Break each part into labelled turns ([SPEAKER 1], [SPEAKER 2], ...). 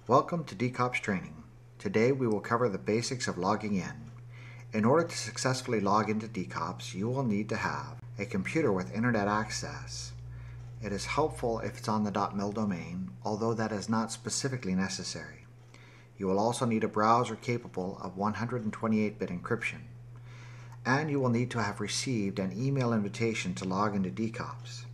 [SPEAKER 1] Welcome to DCOPS training. Today we will cover the basics of logging in. In order to successfully log into DCOPS, you will need to have a computer with internet access. It is helpful if it's on the .mil domain, although that is not specifically necessary. You will also need a browser capable of 128-bit encryption. And you will need to have received an email invitation to log into DCOPS.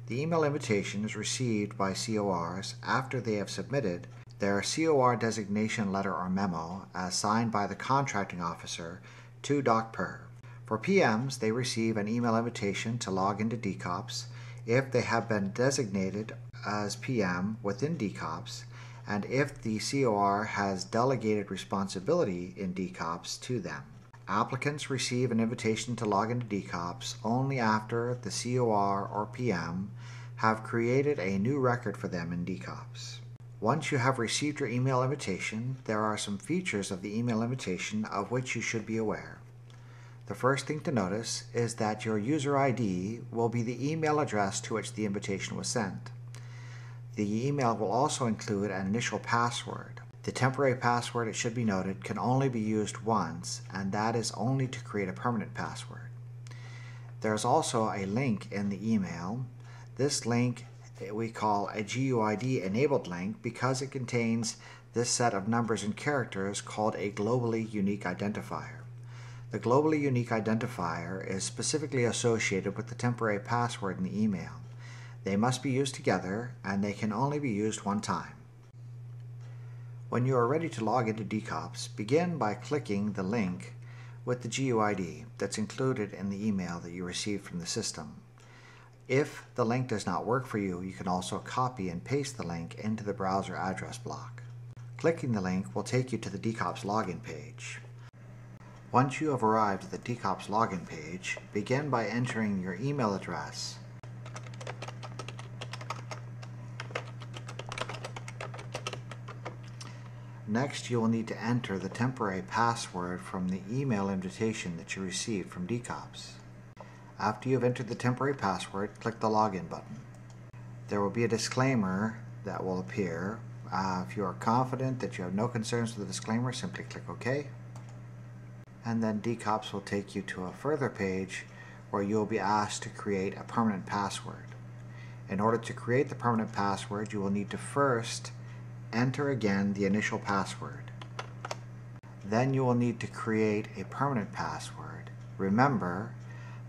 [SPEAKER 1] The email invitation is received by CORs after they have submitted their COR designation letter or memo as signed by the contracting officer to DOCPER. For PMs, they receive an email invitation to log into DCOPS if they have been designated as PM within DCOPS and if the COR has delegated responsibility in DCOPS to them. Applicants receive an invitation to log into DCOPS only after the COR or PM have created a new record for them in DCOPS. Once you have received your email invitation, there are some features of the email invitation of which you should be aware. The first thing to notice is that your user ID will be the email address to which the invitation was sent. The email will also include an initial password. The temporary password, it should be noted, can only be used once, and that is only to create a permanent password. There is also a link in the email. This link we call a GUID enabled link because it contains this set of numbers and characters called a globally unique identifier. The globally unique identifier is specifically associated with the temporary password in the email. They must be used together and they can only be used one time. When you are ready to log into DCOPS, begin by clicking the link with the GUID that's included in the email that you received from the system. If the link does not work for you, you can also copy and paste the link into the browser address block. Clicking the link will take you to the DCOPS login page. Once you have arrived at the DCOPS login page, begin by entering your email address. Next, you will need to enter the temporary password from the email invitation that you received from DCOPS. After you have entered the temporary password, click the Login button. There will be a disclaimer that will appear. If you are confident that you have no concerns with the disclaimer, simply click OK. And then DCOPS will take you to a further page where you will be asked to create a permanent password. In order to create the permanent password, you will need to first enter again the initial password. Then you will need to create a permanent password. Remember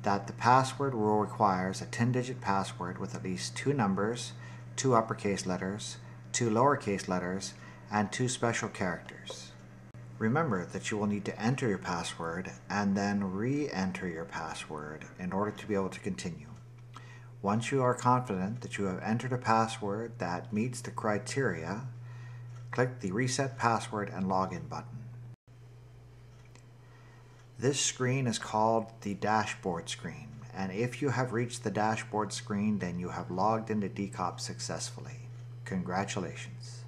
[SPEAKER 1] that the password rule requires a 10-digit password with at least 2 numbers, 2 uppercase letters, 2 lowercase letters, and 2 special characters. Remember that you will need to enter your password and then re-enter your password in order to be able to continue. Once you are confident that you have entered a password that meets the criteria, click the Reset Password and Login button. This screen is called the dashboard screen, and if you have reached the dashboard screen, then you have logged into DCOPS successfully. Congratulations.